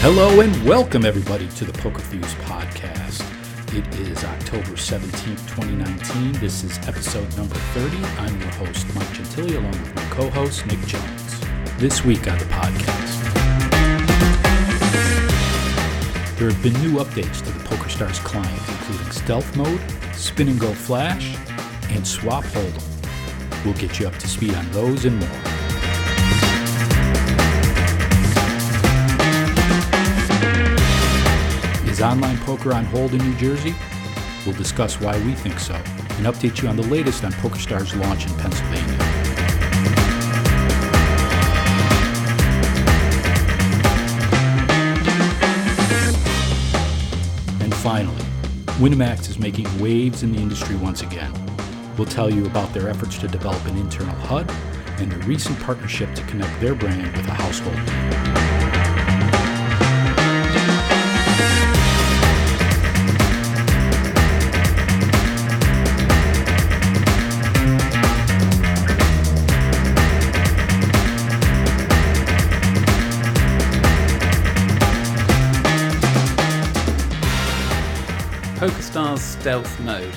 Hello and welcome everybody to the Pokerfuse podcast. It is October 17th, 2019. This is episode number 30. I'm your host, Mike Gentili, along with my co-host, Nick Jones. This week on the podcast, there have been new updates to the PokerStars client, including Stealth Mode, Spin and Go Flash, and Swap Hold'em. We'll get you up to speed on those and more. Is online poker on hold in New Jersey? We'll discuss why we think so and update you on the latest on PokerStars' launch in Pennsylvania. And finally, Winamax is making waves in the industry once again. We'll tell you about their efforts to develop an internal HUD and their recent partnership to connect their brand with a household name. PokerStars Stealth Mode.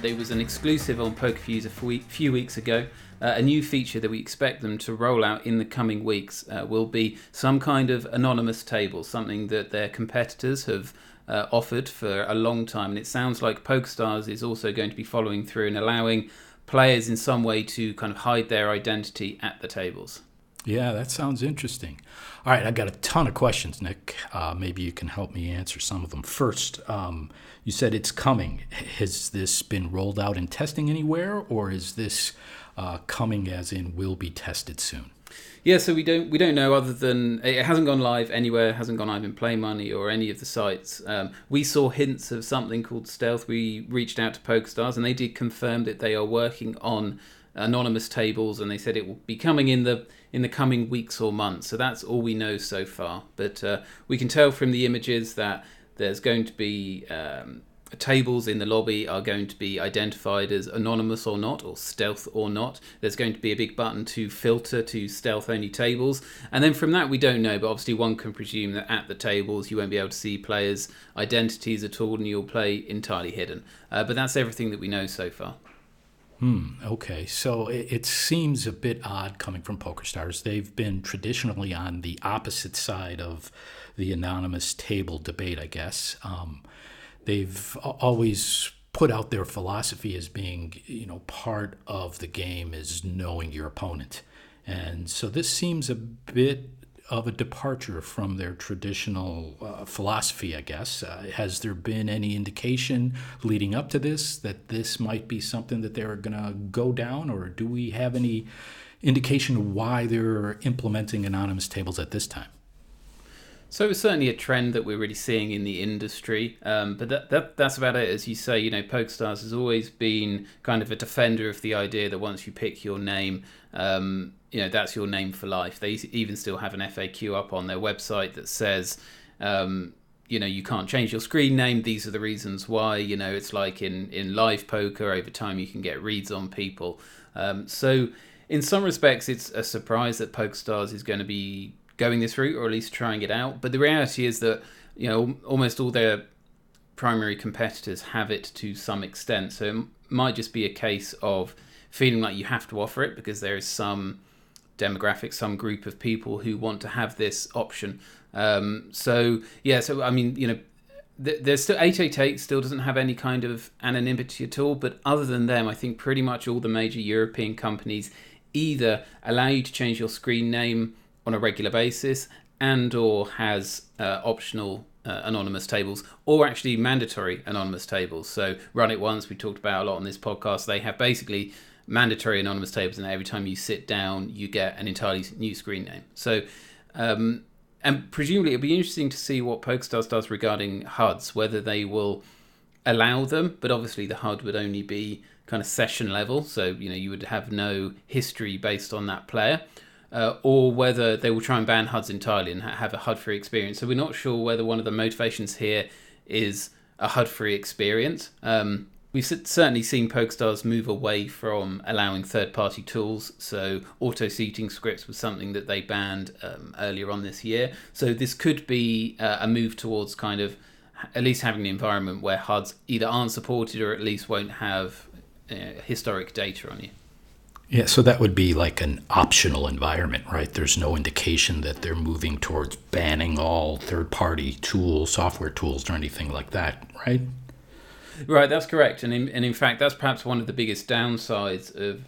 There was an exclusive on Pokerfuse a few weeks ago. A new feature that we expect them to roll out in the coming weeks will be some kind of anonymous table, something that their competitors have offered for a long time. And it sounds like PokerStars is also going to be following through and allowing players in some way to kind of hide their identity at the tables. Yeah, that sounds interesting. All right, I've got a ton of questions, Nick. Maybe you can help me answer some of them. First, you said it's coming. Has this been rolled out in testing anywhere, or is this coming as in will be tested soon? Yeah, so we don't know, other than it hasn't gone live anywhere, hasn't gone live in Play Money or any of the sites. We saw hints of something called Stealth. We reached out to PokerStars and they did confirm that they are working on anonymous tables, and they said it will be coming in the coming weeks or months. So that's all we know so far. But we can tell from the images that there's going to be tables in the lobby are going to be identified as anonymous or not, or stealth or not. There's going to be a big button to filter to stealth only tables, and then from that we don't know, but obviously one can presume that at the tables you won't be able to see players' identities at all and you'll play entirely hidden. But that's everything that we know so far. Okay, so it seems a bit odd coming from PokerStars. They've been traditionally on the opposite side of the anonymous table debate, I guess. They've always put out their philosophy as being, part of the game is knowing your opponent. And so this seems a bit of a departure from their traditional philosophy, I guess. Has there been any indication leading up to this that this might be something that they're going to go down, or do we have any indication of why they're implementing anonymous tables at this time? So it's certainly a trend that we're really seeing in the industry, but that's about it. As you say, PokerStars has always been kind of a defender of the idea that once you pick your name, that's your name for life. They even still have an FAQ up on their website that says, you can't change your screen name. These are the reasons why. It's like in live poker, over time you can get reads on people. So in some respects, it's a surprise that PokerStars is going to be going this route, or at least trying it out. But the reality is that, almost all their primary competitors have it to some extent. So it might just be a case of feeling like you have to offer it because there is some demographic, some group of people who want to have this option. There's still 888 still doesn't have any kind of anonymity at all. But other than them, I think pretty much all the major European companies either allow you to change your screen name on a regular basis and or has optional anonymous tables, or actually mandatory anonymous tables. So Run It Once, we talked about a lot on this podcast, they have basically mandatory anonymous tables, and every time you sit down you get an entirely new screen name. So and presumably it'll be interesting to see what PokerStars does regarding HUDs, whether they will allow them, but obviously the HUD would only be kind of session level, so you would have no history based on that player. Or whether they will try and ban HUDs entirely and have a HUD-free experience. So we're not sure whether one of the motivations here is a HUD-free experience. We've certainly seen PokerStars move away from allowing third-party tools. So auto-seating scripts was something that they banned earlier on this year. So this could be a move towards kind of at least having an environment where HUDs either aren't supported or at least won't have historic data on you. Yeah, so that would be like an optional environment, right? There's no indication that they're moving towards banning all third-party tools, software tools, or anything like that, right? Right, that's correct. And in fact, that's perhaps one of the biggest downsides of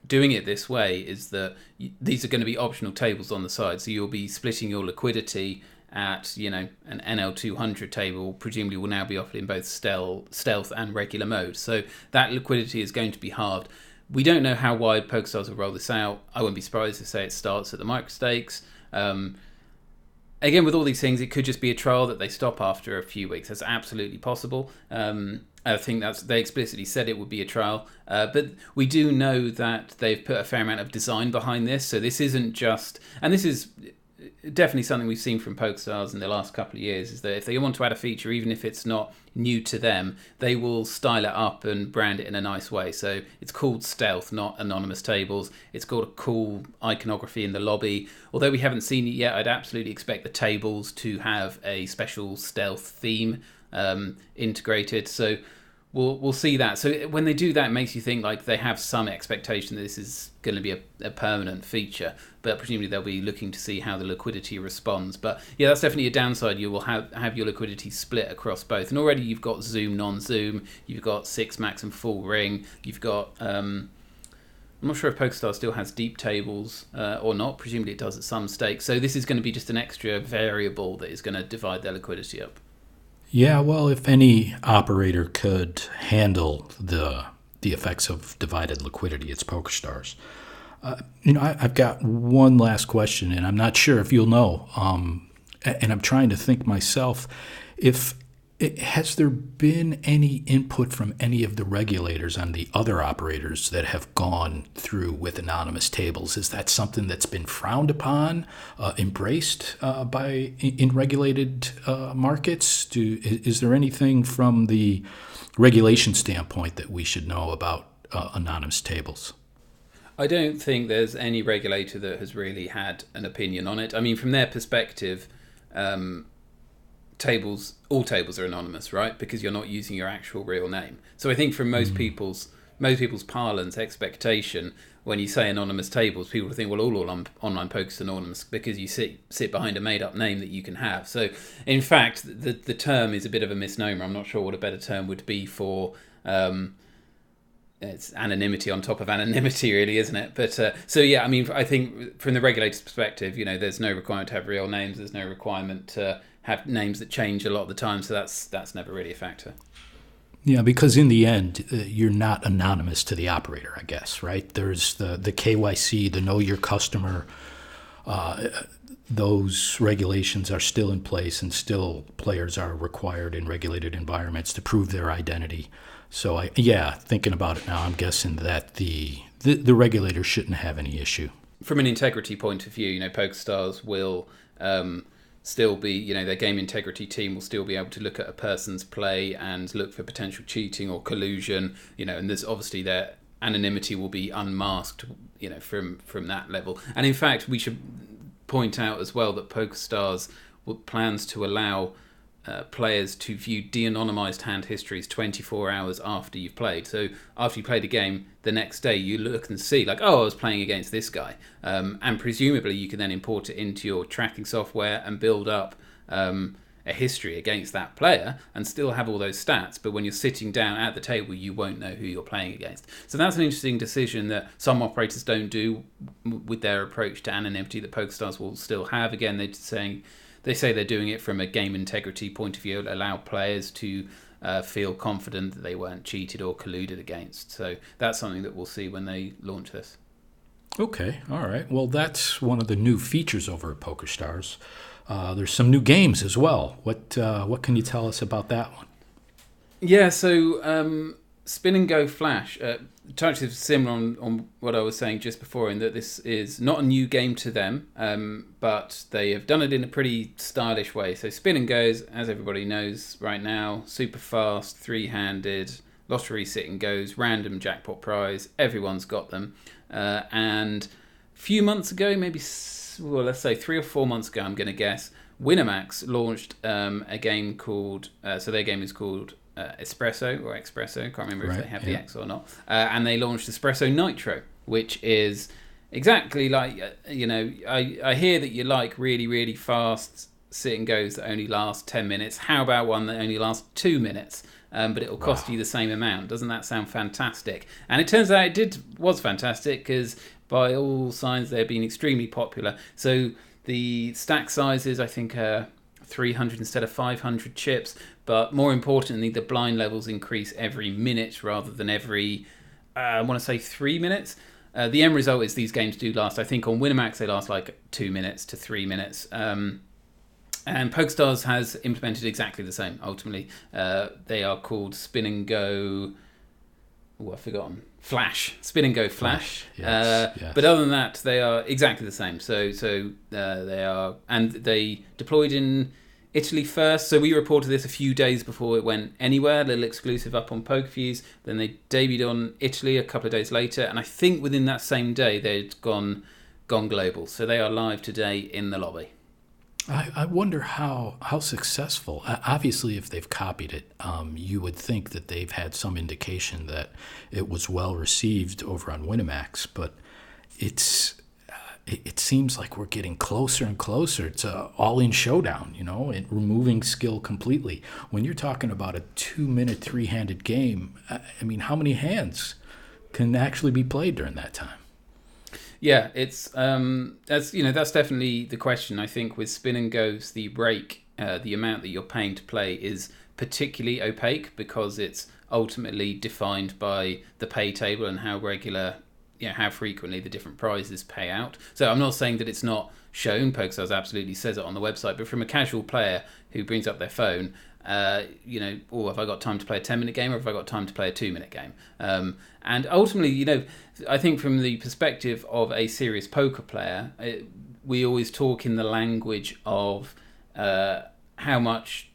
doing it this way is that these are going to be optional tables on the side. So you'll be splitting your liquidity at, an NL200 table, presumably will now be offered in both stealth and regular mode. So that liquidity is going to be halved. We don't know how wide PokerStars will roll this out. I wouldn't be surprised to say it starts at the micro stakes. Again, with all these things, it could just be a trial that they stop after a few weeks. That's absolutely possible. I think they explicitly said it would be a trial. But we do know that they've put a fair amount of design behind this. So this isn't just... And this is definitely something we've seen from PokerStars in the last couple of years, is that if they want to add a feature, even if it's not new to them, they will style it up and brand it in a nice way. So it's called Stealth, not Anonymous Tables. It's got a cool iconography in the lobby. Although we haven't seen it yet, I'd absolutely expect the tables to have a special Stealth theme integrated. So we'll see that. So when they do that, it makes you think like they have some expectation that this is going to be a permanent feature, but presumably they'll be looking to see how the liquidity responds. But yeah, that's definitely a downside. You will have your liquidity split across both, and already you've got zoom, non-zoom, you've got 6 max and full ring, you've got I'm not sure if PokerStars still has deep tables or not. Presumably it does at some stakes. So this is going to be just an extra variable that is going to divide their liquidity up. Yeah, well, if any operator could handle the effects of divided liquidity, it's PokerStars. I've got one last question, and I'm not sure if you'll know. And I'm trying to think myself, has there been any input from any of the regulators on the other operators that have gone through with anonymous tables? Is that something that's been frowned upon, embraced in regulated markets? Is there anything from the regulation standpoint that we should know about anonymous tables? I don't think there's any regulator that has really had an opinion on it. I mean, from their perspective, all tables are anonymous, right? Because you're not using your actual real name. So I think from most people's parlance expectation, when you say anonymous tables, people think, well, all online poker is anonymous because you sit behind a made-up name that you can have. So in fact, the term is a bit of a misnomer. I'm not sure what a better term would be for... it's anonymity on top of anonymity, really, isn't it? But so yeah, I mean, I think from the regulator's perspective, there's no requirement to have real names. There's no requirement to have names that change a lot of the time. So that's never really a factor. Yeah, because in the end, you're not anonymous to the operator, I guess, right? There's the KYC, the Know Your Customer. Those regulations are still in place, and still players are required in regulated environments to prove their identity. So, thinking about it now, I'm guessing that the regulator shouldn't have any issue. From an integrity point of view, PokerStars will still be, their game integrity team will still be able to look at a person's play and look for potential cheating or collusion, and there's obviously their anonymity will be unmasked, from that level. And in fact, we should point out as well that PokerStars plans to allow players to view de-anonymized hand histories 24 hours after you've played. So after you played a game, the next day you look and see like, oh, I was playing against this guy. And presumably you can then import it into your tracking software and build up a history against that player and still have all those stats. But when you're sitting down at the table, you won't know who you're playing against. So that's an interesting decision that some operators don't do with their approach to anonymity that PokerStars will still have. Again, they say they're doing it from a game integrity point of view, allow players to feel confident that they weren't cheated or colluded against. So that's something that we'll see when they launch this. Okay, all right. Well, that's one of the new features over at PokerStars. There's some new games as well. What can you tell us about that one? Yeah, so Spin and Go Flash. Touch is similar on what I was saying just before, in that this is not a new game to them, but they have done it in a pretty stylish way. So Spin and Goes, as everybody knows right now, super fast, three-handed, lottery sit and goes, random jackpot prize. Everyone's got them. And a few months ago, maybe, well, let's say 3 or 4 months ago, I'm going to guess, Winamax launched a game called, so their game is called Espresso or Expresso. Can't remember if they have the X or not. And they launched Espresso Nitro, which is exactly like, I hear that you like really, really fast sit and goes that only last 10 minutes. How about one that only lasts 2 minutes? But it'll cost you the same amount. Doesn't that sound fantastic? And it turns out was fantastic, because by all signs they've been extremely popular. So the stack sizes, I think, are 300 instead of 500 chips. But more importantly, the blind levels increase every minute rather than every, I want to say 3 minutes. The end result is these games do last, I think on Winamax they last like 2 minutes to 3 minutes. And PokerStars has implemented exactly the same, ultimately. They are called Spin and Go... Oh, I've forgotten. Flash. Spin and Go Flash. Yes. But other than that, they are exactly the same. So they are... And they deployed in Italy first. So we reported this a few days before it went anywhere. A little exclusive up on Pokerfuse. Then they debuted on Italy a couple of days later. And I think within that same day, they'd gone global. So they are live today in the lobby. I wonder how successful. Obviously, if they've copied it, you would think that they've had some indication that it was well received over on Winamax. But it seems like we're getting closer and closer to all-in showdown. And removing skill completely. When you're talking about a 2-minute 3-handed game, I mean, how many hands can actually be played during that time? Yeah, it's that's definitely the question. I think with Spin and Go's, the rake, the amount that you're paying to play is particularly opaque, because it's ultimately defined by the pay table and how frequently the different prizes pay out. So I'm not saying that it's not shown. PokerStars absolutely says it on the website, but from a casual player who brings up their phone, have I got time to play a 10-minute game, or have I got time to play a 2-minute game? And ultimately, I think from the perspective of a serious poker player, we always talk in the language of how much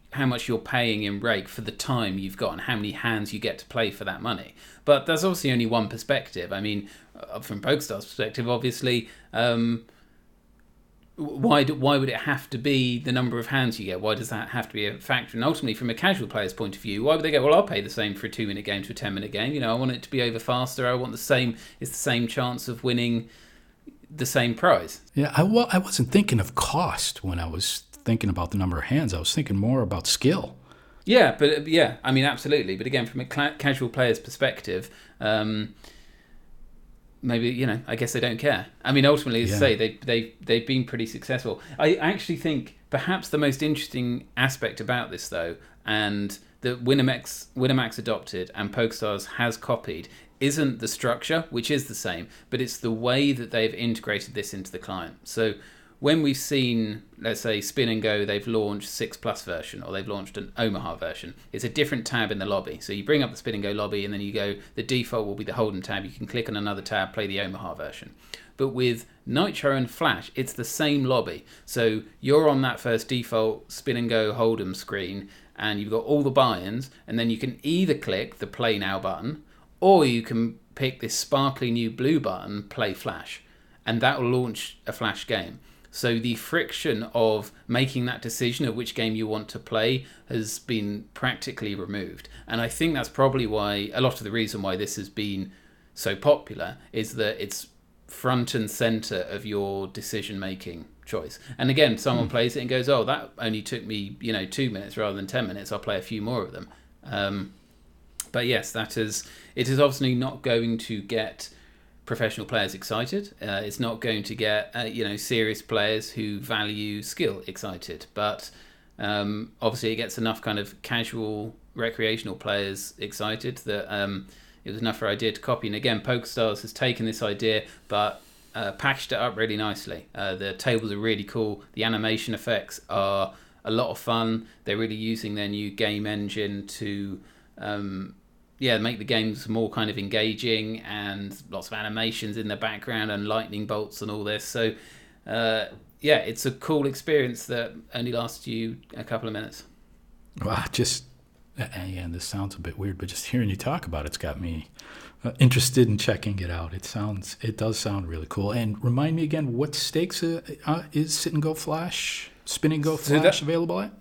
you're paying in rake for the time you've got and how many hands you get to play for that money. But that's obviously only one perspective. I mean, from PokerStars' perspective, obviously, why would it have to be the number of hands you get? Why does that have to be a factor? And ultimately, from a casual player's point of view, why would they go, well, I'll pay the same for a 2-minute game to a 10-minute game. I want it to be over faster. I want it's the same chance of winning the same prize. Yeah, I wasn't thinking of cost when I was thinking about the number of hands. I was thinking more about skill. Yeah, but I mean, absolutely. But again, from a casual player's perspective, maybe, I guess they don't care. I mean, ultimately, as I say, they've been pretty successful. I actually think perhaps the most interesting aspect about this, though, and that Winamax adopted and PokerStars has copied, isn't the structure, which is the same, but it's the way that they've integrated this into the client. So when we've seen, let's say, Spin and Go, they've launched 6+ version, or they've launched an Omaha version. It's a different tab in the lobby. So you bring up the Spin and Go lobby, and then you go, the default will be the Hold'em tab. You can click on another tab, play the Omaha version. But with Nitro and Flash, it's the same lobby. So you're on that first default Spin and Go Hold'em screen, and you've got all the buy-ins, and then you can either click the Play Now button, or you can pick this sparkly new blue button, Play Flash, and that will launch a Flash game. So the friction of making that decision of which game you want to play has been practically removed. And I think that's probably why, a lot of the reason why this has been so popular is that it's front and center of your decision-making choice. And again, someone plays it and goes, oh, that only took me 2 minutes rather than 10 minutes. I'll play a few more of them. But yes, it is obviously not going to get professional players excited. It's not going to get serious players who value skill excited, but obviously it gets enough kind of casual recreational players excited that it was enough for idea to copy. And again, PokerStars has taken this idea but packaged it up really nicely. The tables are really cool. The animation effects are a lot of fun. They're really using their new game engine to make the games more kind of engaging, and lots of animations in the background and lightning bolts and all this. So, it's a cool experience that only lasts you a couple of minutes. Wow, just And this sounds a bit weird, but just hearing you talk about it's got me interested in checking it out. It does sound really cool. And remind me again, what stakes is Sit and Go Flash, Spin and Go Flash available at?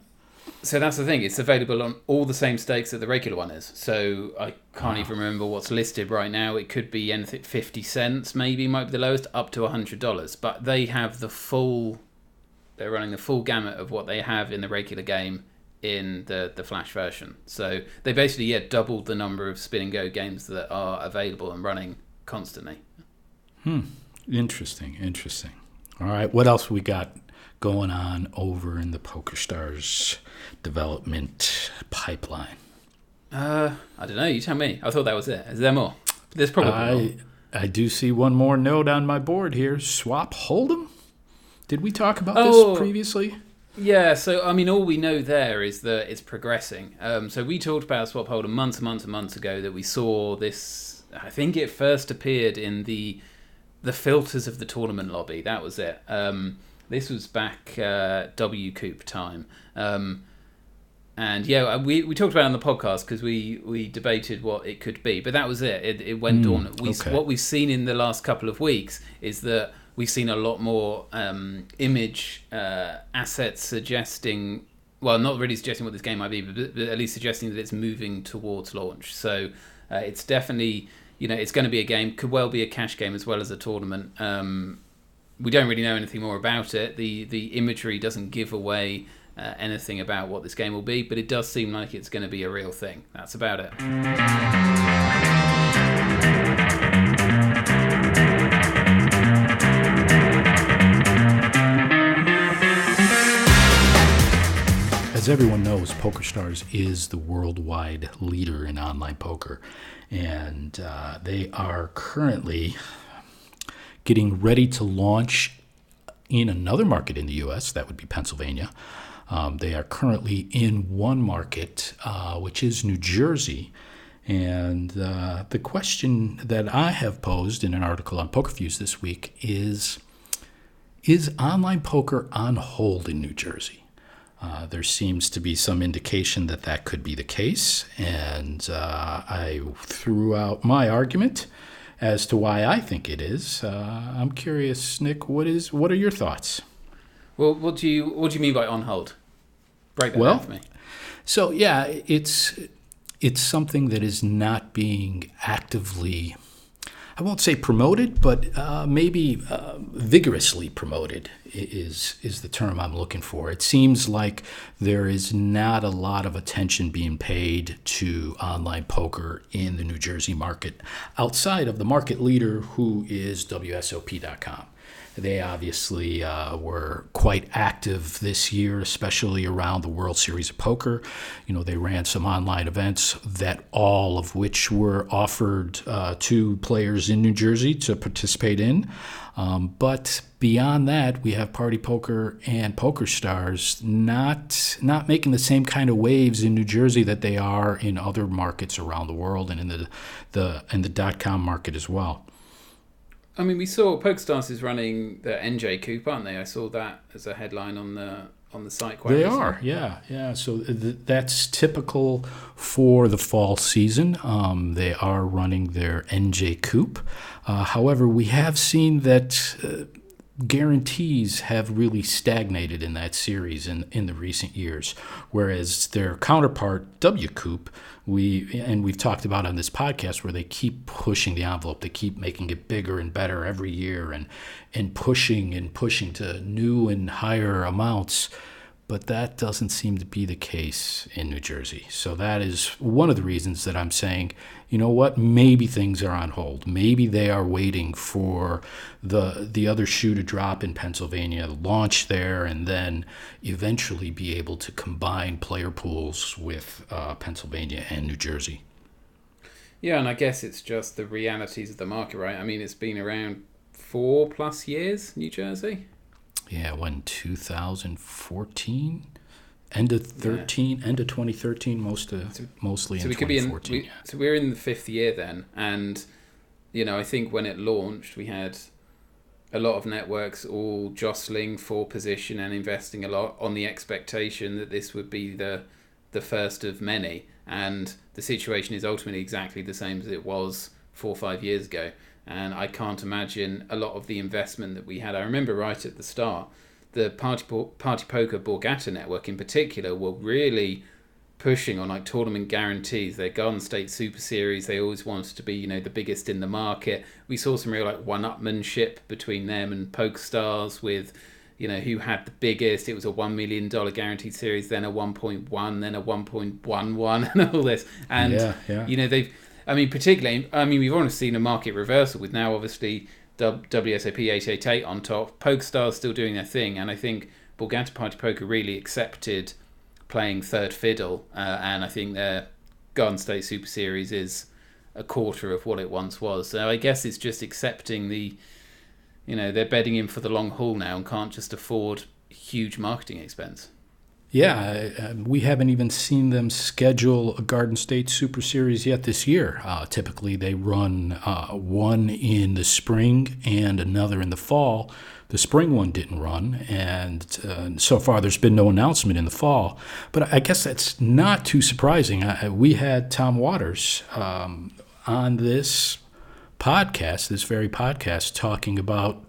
So that's the thing. It's available on all the same stakes that the regular one is. So I can't even remember what's listed right now. It could be anything 50 cents, maybe might be the lowest, up to $100. But they have they're running the full gamut of what they have in the regular game in the Flash version. So they basically doubled the number of Spin and Go games that are available and running constantly. Interesting. All right, what else we got going on over in the PokerStars development pipeline? I don't know. You tell me. I thought that was it. Is there more? There's probably more. I do see one more note on my board here. Swap Hold'em? Did we talk about this previously? Yeah, so I mean, all we know there is that it's progressing. So we talked about Swap Hold'em months ago that we saw this. I think it first appeared in the filters of the tournament lobby. That was it. This was back W Coop time. And yeah, we talked about it on the podcast because we debated what it could be, but that was it. It went dormant. What we've seen in the last couple of weeks is that we've seen a lot more image assets suggesting, well, not really suggesting what this game might be, but at least suggesting that it's moving towards launch. So it's definitely, it's going to be a game, could well be a cash game as well as a tournament. We don't really know anything more about it. The imagery doesn't give away anything about what this game will be, but it does seem like it's going to be a real thing. That's about it. As everyone knows, PokerStars is the worldwide leader in online poker, and they are currently getting ready to launch in another market in the U.S., that would be Pennsylvania. They are currently in one market, which is New Jersey. And the question that I have posed in an article on Pokerfuse this week is online poker on hold in New Jersey? There seems to be some indication that could be the case, and I threw out my argument as to why I think it is. I'm curious, Nick, what are your thoughts? Well, what do you mean by on hold? Break that down for me. So yeah, it's something that is not being actively, I won't say promoted, but maybe vigorously promoted is the term I'm looking for. It seems like there is not a lot of attention being paid to online poker in the New Jersey market outside of the market leader, who is WSOP.com. They obviously were quite active this year, especially around the World Series of Poker. They ran some online events that all of which were offered to players in New Jersey to participate in. But beyond that, we have Party Poker and PokerStars not making the same kind of waves in New Jersey that they are in other markets around the world and in the .com market as well. I mean, we saw PokerStars is running the NJ Coupe, aren't they? I saw that as a headline on the site. They are, yeah. So that's typical for the fall season. They are running their NJ Coupe. However, we have seen that guarantees have really stagnated in that series in the recent years, whereas their counterpart, W Coupe, we've talked about on this podcast, where they keep pushing the envelope, they keep making it bigger and better every year, and pushing to new and higher amounts. But that doesn't seem to be the case in New Jersey. So that is one of the reasons that I'm saying, you know what, maybe things are on hold. Maybe they are waiting for the other shoe to drop in Pennsylvania, launch there, and then eventually be able to combine player pools with Pennsylvania and New Jersey. Yeah, and I guess it's just the realities of the market, right? I mean, it's been around 4+ years, New Jersey. Yeah, when 2014, end of 2013, mostly in 2014. So we're in the 5th year then, and I think when it launched, we had a lot of networks all jostling for position and investing a lot on the expectation that this would be the first of many. and the situation is ultimately exactly the same as it was 4 or 5 years ago. And I can't imagine a lot of the investment that we had. I remember right at the start, the Party Poker Borgata network in particular were really pushing on like tournament guarantees. Their Garden State Super Series, they always wanted to be, the biggest in the market. We saw some real like one-upmanship between them and PokerStars with, who had the biggest. It was a $1 million guaranteed series, then a 1.1, then a 1.11 and all this. And, particularly, we've already seen a market reversal with now obviously WSOP 888 on top. PokerStars still doing their thing. And I think Borgata Party Poker really accepted playing third fiddle, and I think their Garden State Super Series is a quarter of what it once was. So I guess it's just accepting they're bedding in for the long haul now and can't just afford huge marketing expense. Yeah, we haven't even seen them schedule a Garden State Super Series yet this year. Typically, they run one in the spring and another in the fall. The spring one didn't run, and so far there's been no announcement in the fall. But I guess that's not too surprising. We had Tom Waters on this very podcast, talking about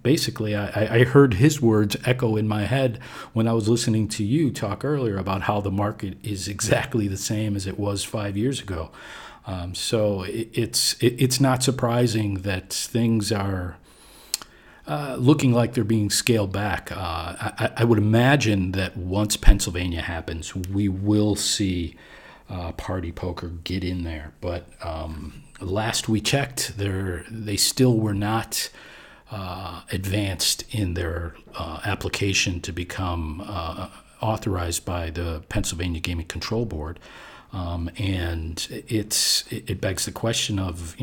basically, I heard his words echo in my head when I was listening to you talk earlier about how the market is exactly the same as it was 5 years ago. So it's not surprising that things are looking like they're being scaled back. I would imagine that once Pennsylvania happens, we will see Party Poker get in there. But last we checked, they still were not advanced in their application to become authorized by the Pennsylvania Gaming Control Board. And it begs the question of,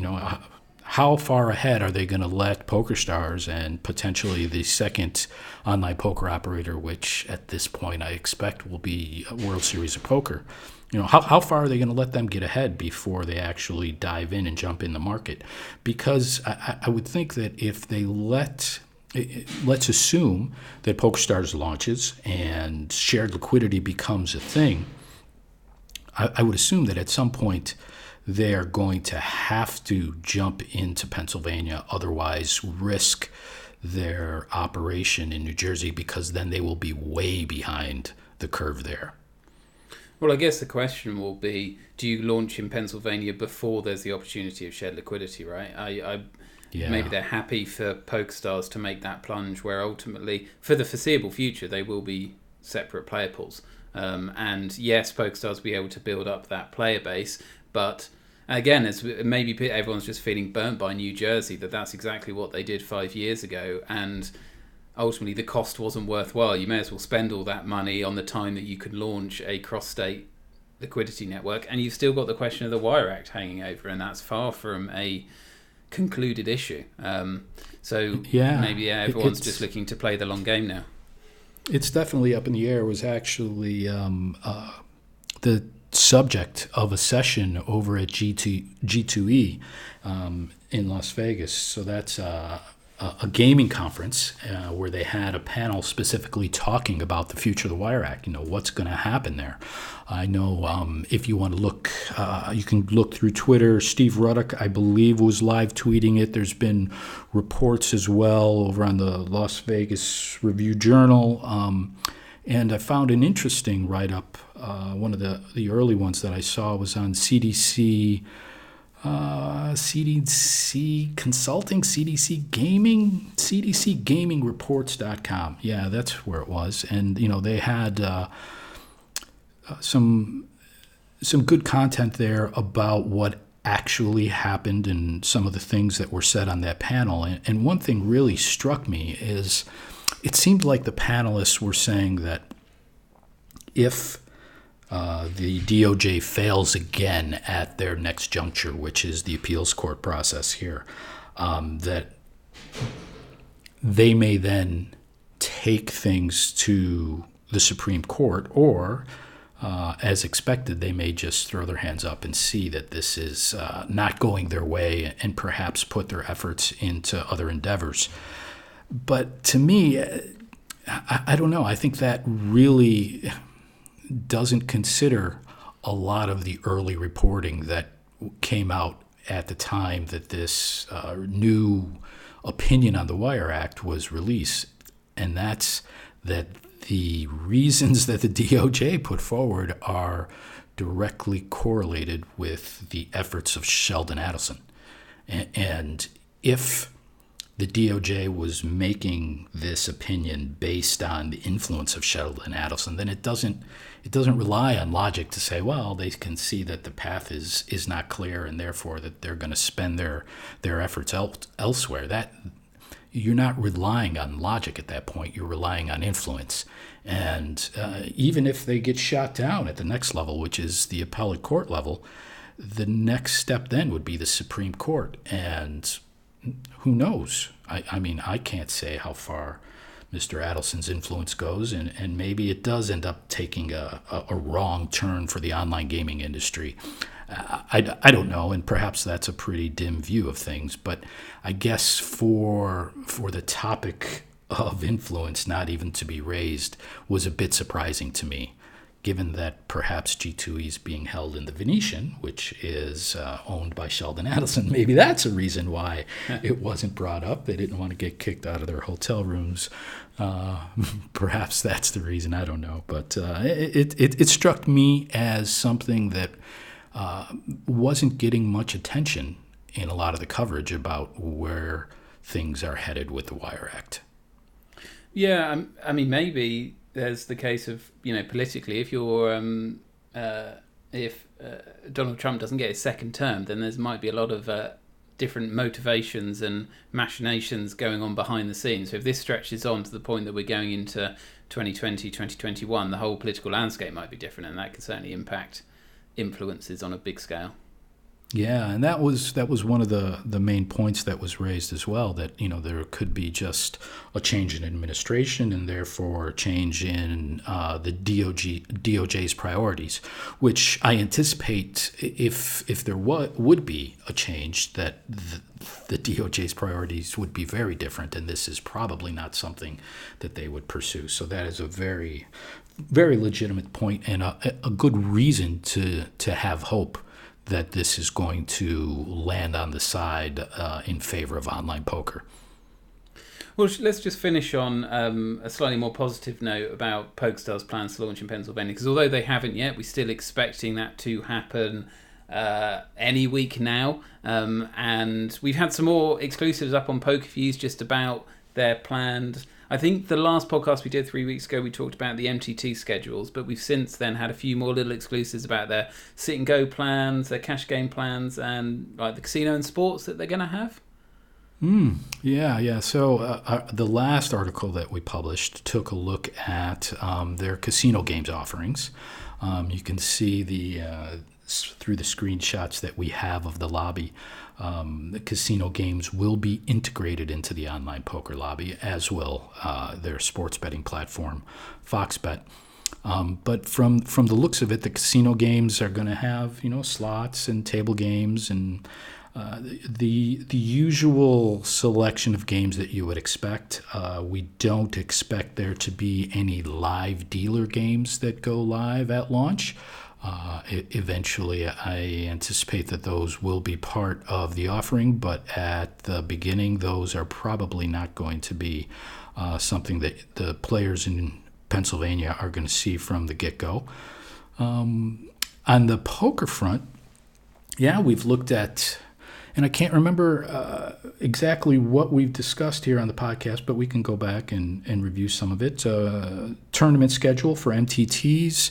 how far ahead are they going to let PokerStars and potentially the second online poker operator, which at this point I expect will be a World Series of Poker? How far are they going to let them get ahead before they actually dive in and jump in the market? Because I would think that if they let's assume that PokerStars launches and shared liquidity becomes a thing, I would assume that at some point they're going to have to jump into Pennsylvania, otherwise risk their operation in New Jersey, because then they will be way behind the curve there. Well, I guess the question will be, do you launch in Pennsylvania before there's the opportunity of shared liquidity, right? Maybe they're happy for PokerStars to make that plunge where ultimately, for the foreseeable future, they will be separate player pools. And yes, PokerStars will be able to build up that player base, but again, as maybe everyone's just feeling burnt by New Jersey, that's exactly what they did 5 years ago, and ultimately the cost wasn't worthwhile. You may as well spend all that money on the time that you could launch a cross-state liquidity network, and you've still got the question of the Wire Act hanging over, and that's far from a concluded issue. Maybe everyone's just looking to play the long game now. It's definitely up in the air. It was actually the subject of a session over at G2E in Las Vegas. So that's a gaming conference where they had a panel specifically talking about the future of the Wire Act, what's going to happen there. I know if you want to look, you can look through Twitter. Steve Ruddock, I believe, was live tweeting it. There's been reports as well over on the Las Vegas Review-Journal. And I found an interesting write-up. One of the early ones that I saw was on CDC Consulting, CDC Gaming, CDCGamingReports.com. Yeah, that's where it was. And, they had some good content there about what actually happened and some of the things that were said on that panel. And one thing really struck me is it seemed like the panelists were saying that if the DOJ fails again at their next juncture, which is the appeals court process here, that they may then take things to the Supreme Court, or, as expected, they may just throw their hands up and see that this is not going their way and perhaps put their efforts into other endeavors. But to me, I don't know. I think that really doesn't consider a lot of the early reporting that came out at the time that this new opinion on the Wire Act was released, and that's that the reasons that the DOJ put forward are directly correlated with the efforts of Sheldon Adelson. And if the DOJ was making this opinion based on the influence of Sheldon Adelson, then it doesn't rely on logic to say, well, they can see that the path is not clear and therefore that they're going to spend their efforts elsewhere. That you're not relying on logic at that point. You're relying on influence. And even if they get shot down at the next level, which is the appellate court level, the next step then would be the Supreme Court. And who knows? I mean, I can't say how far Mr. Adelson's influence goes, and maybe it does end up taking a wrong turn for the online gaming industry. I don't know, and perhaps that's a pretty dim view of things, but I guess for the topic of influence not even to be raised was a bit surprising to me, given that perhaps G2E is being held in the Venetian, which is owned by Sheldon Adelson. Maybe that's a reason why it wasn't brought up. They didn't want to get kicked out of their hotel rooms. Perhaps that's the reason. I don't know. But it struck me as something that wasn't getting much attention in a lot of the coverage about where things are headed with the Wire Act. Yeah, I mean, maybe there's the case of, politically, if you're if Donald Trump doesn't get his second term, then there might be a lot of different motivations and machinations going on behind the scenes. So if this stretches on to the point that we're going into 2020, 2021, the whole political landscape might be different, and that could certainly impact influences on a big scale. Yeah, and that was one of the main points that was raised as well, that there could be just a change in administration and therefore a change in the DOJ's priorities, which I anticipate if there would be a change, that the DOJ's priorities would be very different, and this is probably not something that they would pursue. So that is a very, very legitimate point and a good reason to have hope that this is going to land on the side in favor of online poker. Well, let's just finish on a slightly more positive note about PokerStars' plans to launch in Pennsylvania, because although they haven't yet, we're still expecting that to happen any week now. And we've had some more exclusives up on Pokerfuse just about their planned... I think the last podcast we did 3 weeks ago, we talked about the MTT schedules, but we've since then had a few more little exclusives about their sit and go plans, their cash game plans, and like the casino and sports that they're going to have. Yeah. So the last article that we published took a look at their casino games offerings. You can see through the screenshots that we have of the lobby, the casino games will be integrated into the online poker lobby, as will their sports betting platform, FoxBet. But from the looks of it, the casino games are going to have slots and table games and the usual selection of games that you would expect. We don't expect there to be any live dealer games that go live at launch. Eventually, I anticipate that those will be part of the offering, but at the beginning, those are probably not going to be something that the players in Pennsylvania are going to see from the get-go. On the poker front, we've looked at, and I can't remember exactly what we've discussed here on the podcast, but we can go back and review some of it. Tournament schedule for MTTs.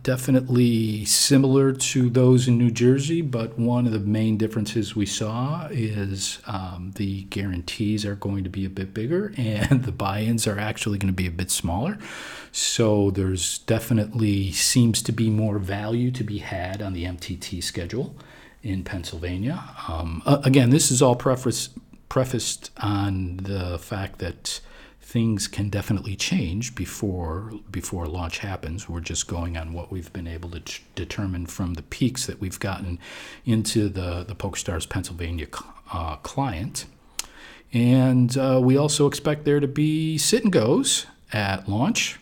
Definitely similar to those in New Jersey, but one of the main differences we saw is the guarantees are going to be a bit bigger and the buy-ins are actually going to be a bit smaller. So there's definitely seems to be more value to be had on the MTT schedule in Pennsylvania. Again, this is all prefaced on the fact that things can definitely change before launch happens. We're just going on what we've been able to determine from the peaks that we've gotten into the PokerStars Pennsylvania client. And we also expect there to be sit and goes at launch.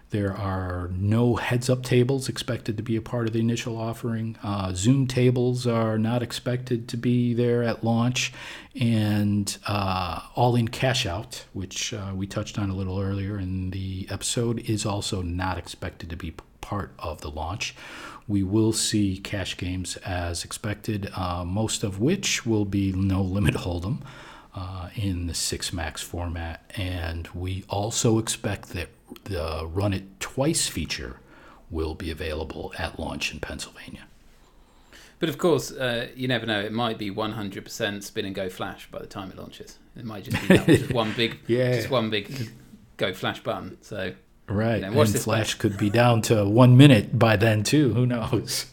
There are no heads-up tables expected to be a part of the initial offering. Zoom tables are not expected to be there at launch. And all-in cash-out, which we touched on a little earlier in the episode, is also not expected to be part of the launch. We will see cash games as expected, most of which will be no-limit hold'em in the 6-max format. And we also expect that the Run It Twice feature will be available at launch in Pennsylvania. But of course, you never know. It might be 100% spin and go flash by the time it launches. It might just be just one big go flash button. So right, and flash could be down to 1 minute by then too. Who knows?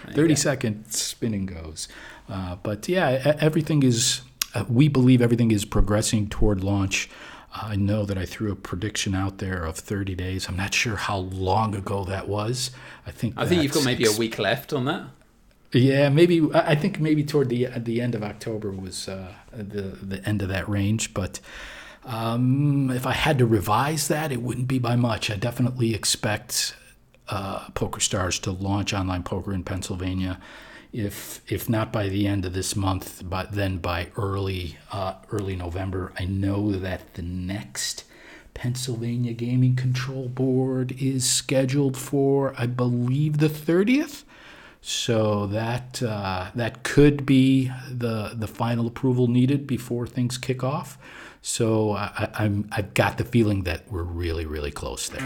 30-second spin and goes. But yeah, everything is. We believe everything is progressing toward launch. I know that I threw a prediction out there of 30 days. I'm not sure how long ago that was. I think you've got maybe a week left on that. Yeah, maybe. I think maybe toward the end of October was the end of that range. But if I had to revise that, it wouldn't be by much. I definitely expect PokerStars to launch online poker in Pennsylvania. If not by the end of this month, but then by early November. I know that the next Pennsylvania Gaming Control Board is scheduled for, I believe, the 30th. So that could be the final approval needed before things kick off. So I've got the feeling that we're really, really close there.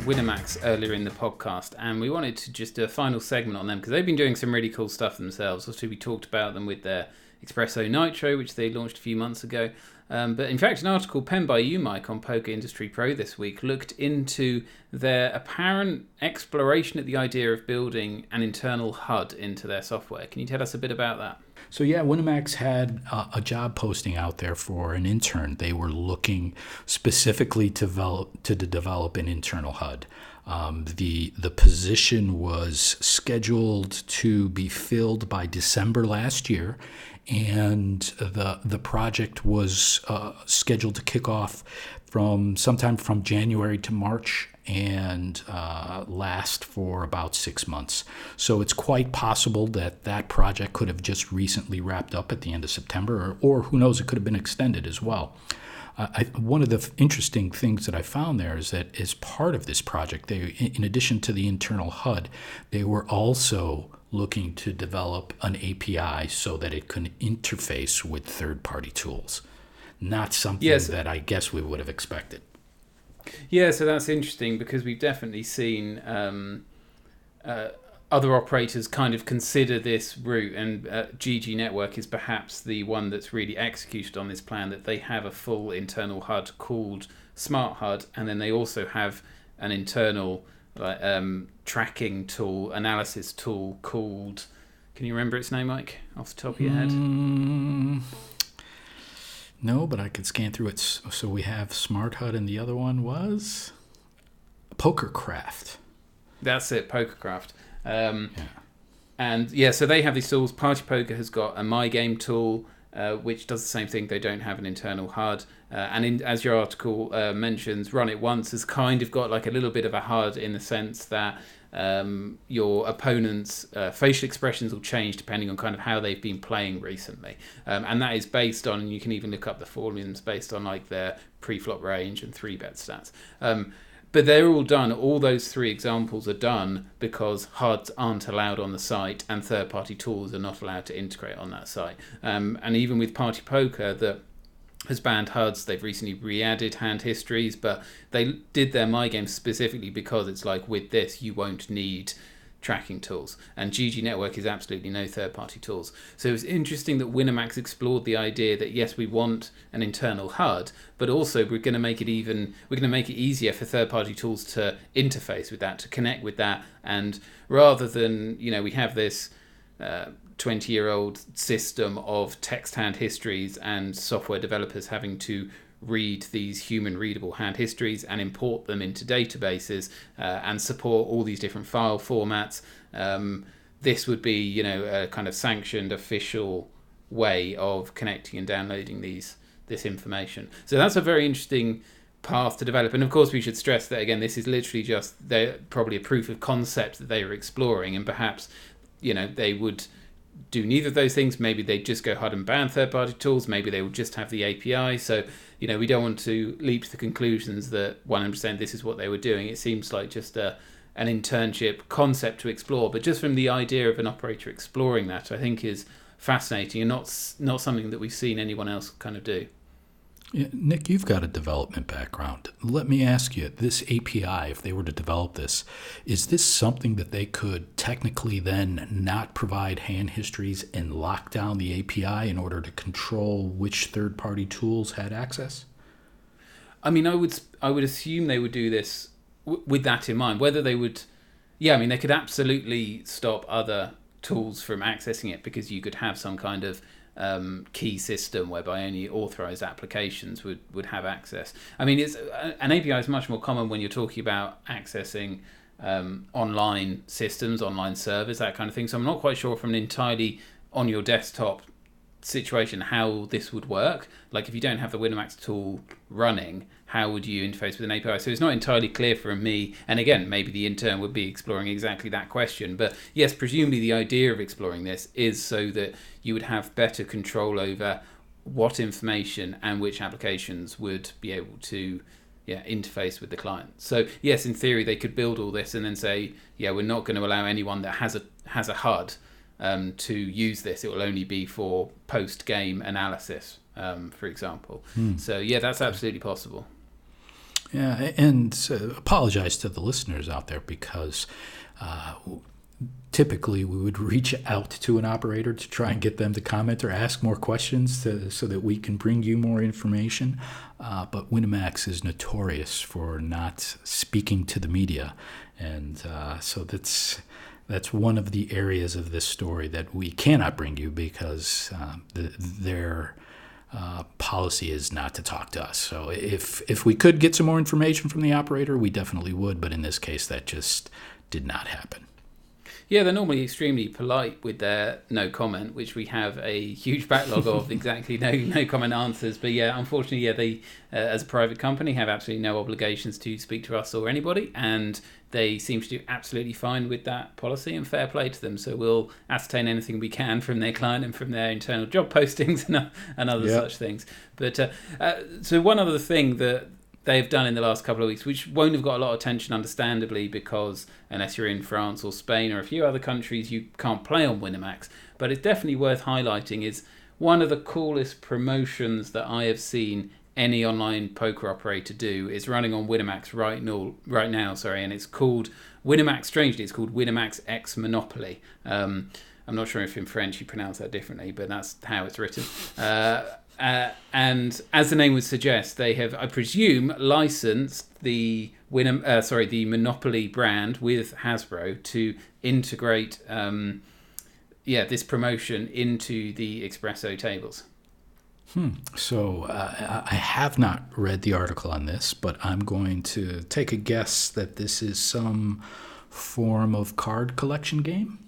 Winamax earlier in the podcast, and we wanted to just do a final segment on them because they've been doing some really cool stuff themselves. Also, we talked about them with their Expresso Nitro, which they launched a few months ago. But in fact, an article penned by you, Mike, on Poker Industry Pro this week looked into their apparent exploration at the idea of building an internal HUD into their software. Can you tell us a bit about that? So yeah, Winamax had a job posting out there for an intern. They were looking specifically to develop an internal HUD. The position was scheduled to be filled by December last year, and the project was scheduled to kick off from sometime from January to March and last for about 6 months. So it's quite possible that project could have just recently wrapped up at the end of September, or who knows, it could have been extended as well. One of the interesting things that I found there is that as part of this project, they, in addition to the internal HUD, they were also looking to develop an API so that it can interface with third-party tools. Not something that I guess we would have expected. Yeah, so that's interesting because we've definitely seen other operators kind of consider this route, and GG Network is perhaps the one that's really executed on this plan, that they have a full internal HUD called Smart HUD, and then they also have an internal tracking tool, analysis tool called, can you remember its name, Mike, off the top of your head? No, but I could scan through it. So we have Smart HUD, and the other one was Pokercraft. That's it, Pokercraft. And yeah, so they have these tools. Party Poker has got a My Game tool, which does the same thing. They don't have an internal HUD. As your article mentions, Run It Once has kind of got like a little bit of a HUD in the sense that your opponent's facial expressions will change depending on kind of how they've been playing recently. And that is based on, and you can even look up the formulas based on like their pre-flop range and 3-bet stats. But they're all done. All those 3 examples are done because HUDs aren't allowed on the site and third-party tools are not allowed to integrate on that site. And even with Party Poker, that has banned HUDs. They've recently re-added hand histories, but they did their My Game specifically because it's like, with this, you won't need tracking tools. And GG Network is absolutely no third-party tools. So it was interesting that Winamax explored the idea that, yes, we want an internal HUD, but also we're going to make it easier for third-party tools to interface with that, to connect with that. And rather than, we have this 20-year-old system of text hand histories and software developers having to read these human readable hand histories and import them into databases and support all these different file formats. this would be, you know, a kind of sanctioned official way of connecting and downloading this information. So that's a very interesting path to develop. And of course we should stress that, again, this is literally just probably a proof of concept that they are exploring, and perhaps, you know, they would do neither of those things. Maybe they'd just go HUD and ban third-party tools. Maybe they would just have the API. So, you know, we don't want to leap to the conclusions that 100% this is what they were doing. It seems like just an internship concept to explore. But just from the idea of an operator exploring that, I think is fascinating, and not something that we've seen anyone else kind of do. Yeah, Nick, you've got a development background. Let me ask you, this API, if they were to develop this, is this something that they could technically then not provide hand histories and lock down the API in order to control which third-party tools had access? I mean, I would assume they would do this with that in mind. Whether they would, yeah, I mean, they could absolutely stop other tools from accessing it, because you could have some kind of key system whereby only authorized applications would have access. I mean, an API is much more common when you're talking about accessing online systems, online servers, that kind of thing. So I'm not quite sure from an entirely on your desktop situation how this would work. Like, if you don't have the Winamax tool running, how would you interface with an API? So it's not entirely clear for me. And again, maybe the intern would be exploring exactly that question. But yes, presumably the idea of exploring this is so that you would have better control over what information and which applications would be able to interface with the client. So yes, in theory, they could build all this and then say, yeah, we're not going to allow anyone that has a HUD to use this. It will only be for post-game analysis, for example. So yeah, that's absolutely possible. Yeah, and apologize to the listeners out there, because typically we would reach out to an operator to try and get them to comment or ask more questions so that we can bring you more information. But Winamax is notorious for not speaking to the media. And so that's one of the areas of this story that we cannot bring you, because their policy is not to talk to us. So if we could get some more information from the operator, we definitely would. But in this case, that just did not happen. Yeah, they're normally extremely polite with their no comment, which we have a huge backlog of exactly no comment answers. But yeah, unfortunately, they as a private company have absolutely no obligations to speak to us or anybody, and they seem to do absolutely fine with that policy, and fair play to them. So we'll ascertain anything we can from their client and from their internal job postings and other such things. But so one other thing that they've done in the last couple of weeks, which won't have got a lot of attention, understandably, because unless you're in France or Spain or a few other countries, you can't play on Winamax. But it's definitely worth highlighting, is one of the coolest promotions that I have seen any online poker operator do is running on Winamax right now, and it's called Winamax. Strangely, it's called Winamax X Monopoly. I'm not sure if in French you pronounce that differently, but that's how it's written. And as the name would suggest, they have, I presume, licensed the Monopoly brand with Hasbro to integrate this promotion into the Expresso tables. So I have not read the article on this, but I'm going to take a guess that this is some form of card collection game.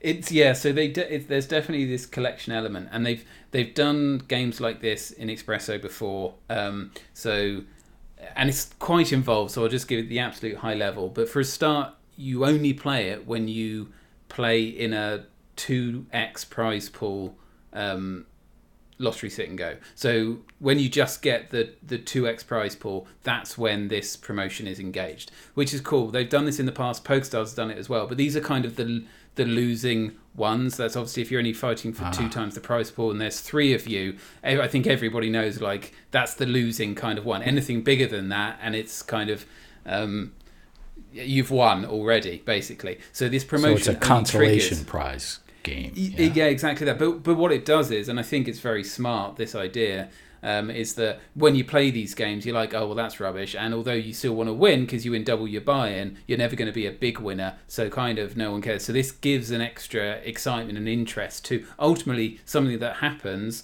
So there's definitely this collection element, and they've done games like this in Expresso before. And it's quite involved. So I'll just give it the absolute high level. But for a start, you only play it when you play in a 2x prize pool lottery sit and go. So when you just get the 2x prize pool, that's when this promotion is engaged, which is cool. They've done this in the past. PokerStars has done it as well. But these are kind of the losing ones. That's obviously if you're only fighting for 2 times the prize pool and there's 3 of you, I think everybody knows, like, that's the losing kind of one. Anything bigger than that, and it's kind of you've won already, basically. So this promotion, so it's a consolation prize game. Yeah, exactly that. But what it does is, and I think it's very smart, this idea, is that when you play these games, you're like, oh, well, that's rubbish. And although you still want to win because you win double your buy-in, you're never going to be a big winner. So kind of no one cares. So this gives an extra excitement and interest to ultimately something that happens,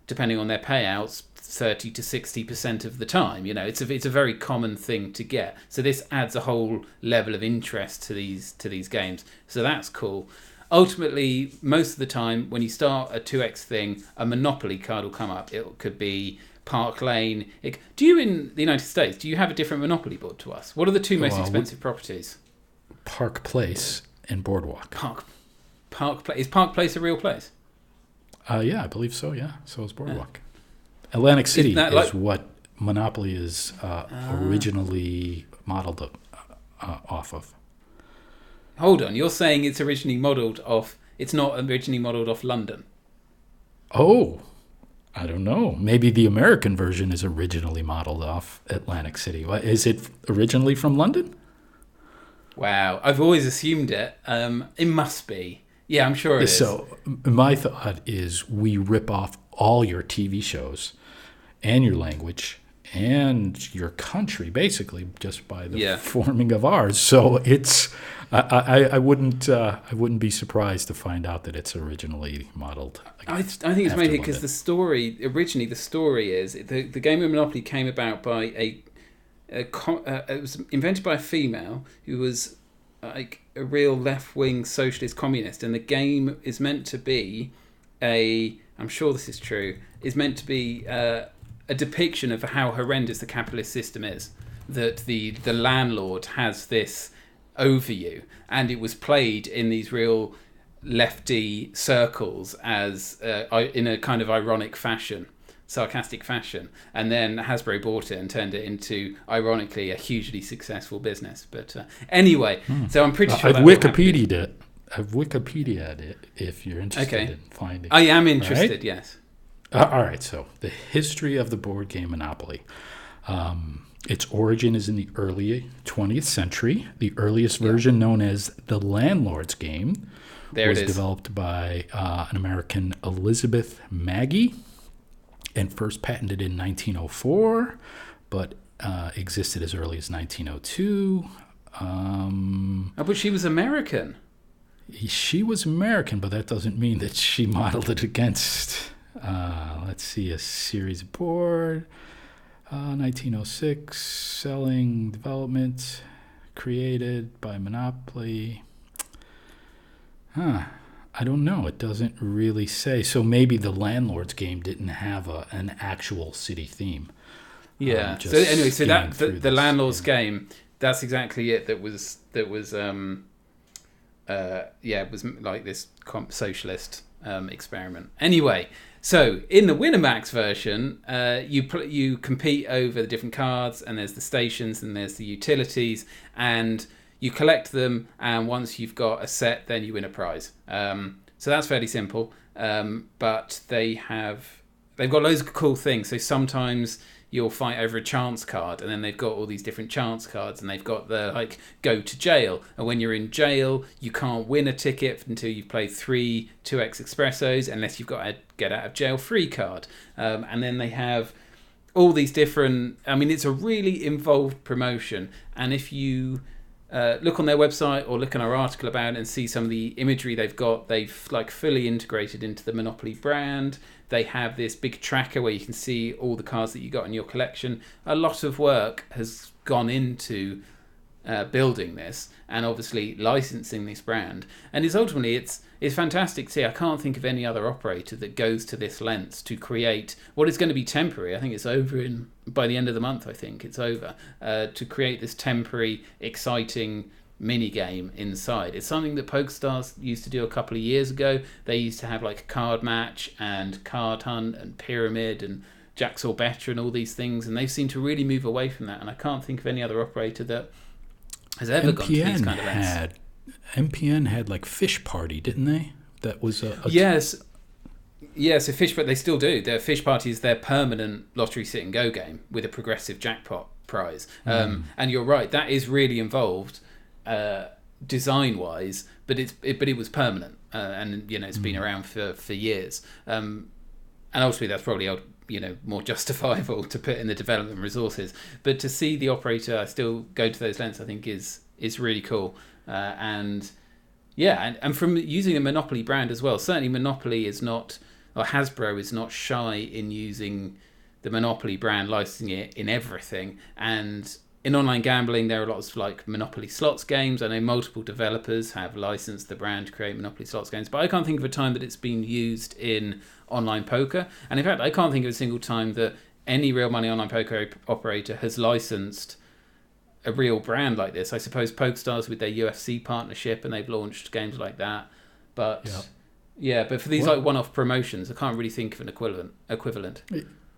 depending on their payouts, 30 to 60% of the time. It's a very common thing to get. So this adds a whole level of interest to these games. So that's cool. Ultimately, most of the time, when you start a 2x thing, a Monopoly card will come up. It could be Park Lane. Do you, in the United States, do you have a different Monopoly board to us? What are the two most expensive properties? Park Place and Boardwalk. Park Place. Is Park Place a real place? Yeah, I believe so, yeah. So is Boardwalk. Atlantic City is what Monopoly is originally modeled off of. Hold on, you're saying it's originally modelled off... It's not originally modelled off London? Oh, I don't know. Maybe the American version is originally modeled off Atlantic City. Is it originally from London? Wow, I've always assumed it. It must be. Yeah, I'm sure it is. So my thought is we rip off all your TV shows and your language and your country, basically, just by the forming of ours. So it's... I wouldn't be surprised to find out that it's originally modeled. I think it's mainly because the story is the game of Monopoly came about by it was invented by a female who was like a real left-wing socialist communist, and the game is meant to be I'm sure this is true, is meant to be a depiction of how horrendous the capitalist system is. That the landlord has this over you, and it was played in these real lefty circles as in a kind of ironic fashion, sarcastic fashion, and then Hasbro bought it and turned it into, ironically, a hugely successful business. But anyway, so I'm pretty sure I've Wikipedia'd it if you're interested in finding. I am interested. Right? Yes. All right. So the history of the board game Monopoly. Its origin is in the early 20th century. The earliest version, known as the Landlord's Game, was developed by an American, Elizabeth Maggie, and first patented in 1904, but existed as early as 1902. But she was American. She was American, but that doesn't mean that she modeled it against, let's see, a series of board. 1906, selling, development, created by Monopoly. I don't know. It doesn't really say. So maybe the Landlord's Game didn't have an actual city theme. Yeah. So anyway, so that the Landlord's Game, that's exactly it. That was it was like this socialist experiment. Anyway. So, in the Winamax version, you compete over the different cards, and there's the stations, and there's the utilities, and you collect them, and once you've got a set, then you win a prize. So that's fairly simple, but they've got loads of cool things. So sometimes you'll fight over a chance card, and then they've got all these different chance cards, and they've got the go to jail, and when you're in jail you can't win a ticket until you've played 3 2x Expressos, unless you've got a get out of jail free card, and then they have all these different, it's a really involved promotion, and if you look on their website or look in our article about it and see some of the imagery they've fully integrated into the Monopoly brand. They have this big tracker where you can see all the cards that you got in your collection. A lot of work has gone into building this, and obviously licensing this brand. And it's fantastic to see. I can't think of any other operator that goes to this lengths to create what is going to be temporary. I think it's over by the end of the month. I think it's over to create this temporary, exciting mini game inside. It's something that PokerStars used to do a couple of years ago. They used to have like card match and card hunt and pyramid and Jacks or Better and all these things, and they seem to really move away from that. And I can't think of any other operator that has ever gone to these kind of events. MPN had like Fish Party, didn't they? That was yes. So Fish Party, they still do. Their Fish Party is their permanent lottery sit and go game with a progressive jackpot prize. And you're right, that is really involved design wise, but it was permanent, and it's been around for years. And ultimately that's probably more justifiable to put in the development resources. But to see the operator still go to those lengths, I think is really cool. And from using a Monopoly brand as well. Certainly Monopoly is not, or Hasbro is not shy in using the Monopoly brand licensing it in everything. And in online gambling, there are lots of like Monopoly slots games. I know multiple developers have licensed the brand to create Monopoly slots games, but I can't think of a time that it's been used in online poker. And in fact, I can't think of a single time that any real money online poker operator has licensed a real brand like this. I suppose PokerStars with their UFC partnership, and they've launched games like that. But but for these like one-off promotions, I can't really think of an equivalent.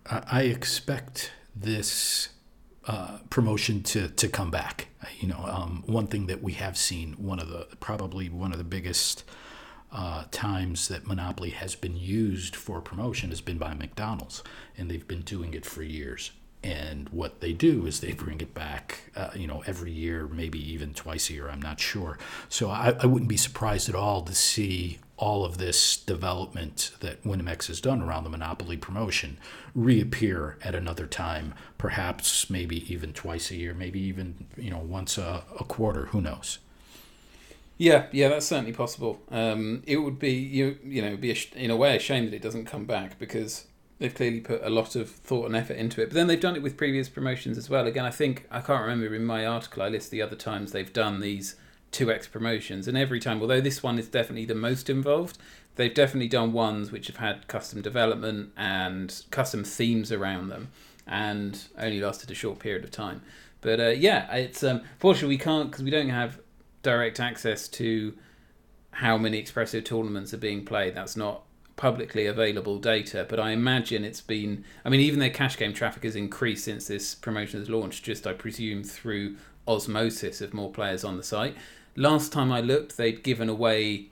I expect this promotion to come back. One thing that we have seen, probably one of the biggest times that Monopoly has been used for promotion has been by McDonald's, and they've been doing it for years. And what they do is they bring it back, every year, maybe even twice a year, I'm not sure. So I wouldn't be surprised at all to see all of this development that Winamax has done around the Monopoly promotion reappear at another time, perhaps maybe even twice a year, maybe even, once a quarter, who knows? Yeah, that's certainly possible. It would be, in a way a shame that it doesn't come back, because they've clearly put a lot of thought and effort into it. But then they've done it with previous promotions as well. Again, I can't remember, in my article I list the other times they've done these 2x promotions, and every time, although this one is definitely the most involved, they've definitely done ones which have had custom development and custom themes around them, and only lasted a short period of time. But it's fortunately we can't, because we don't have direct access to how many Expresso tournaments are being played. That's not publicly available data, but I imagine even their cash game traffic has increased since this promotion has launched, just I presume through osmosis of more players on the site. Last time I looked, they'd given away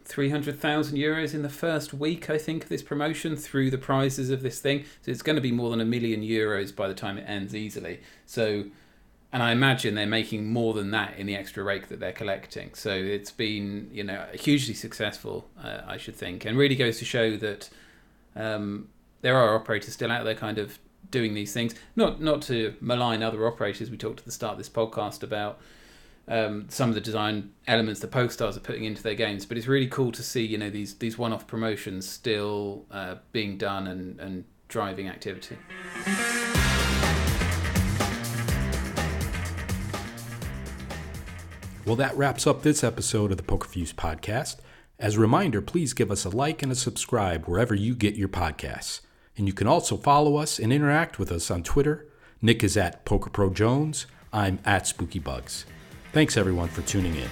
300,000 euros in the first week, I think, of this promotion through the prizes of this thing. So it's going to be more than €1 million by the time it ends easily. So, and I imagine they're making more than that in the extra rake that they're collecting. So it's been, hugely successful, I should think, and really goes to show that there are operators still out there kind of doing these things. Not to malign other operators. We talked at the start of this podcast about some of the design elements that PokerStars are putting into their games, but it's really cool to see these one-off promotions still being done and driving activity. Well, that wraps up this episode of the Pokerfuse podcast. As a reminder, please give us a like and a subscribe wherever you get your podcasts. And you can also follow us and interact with us on Twitter. Nick is at PokerProJones. I'm at SpookyBugs. Thanks, everyone, for tuning in.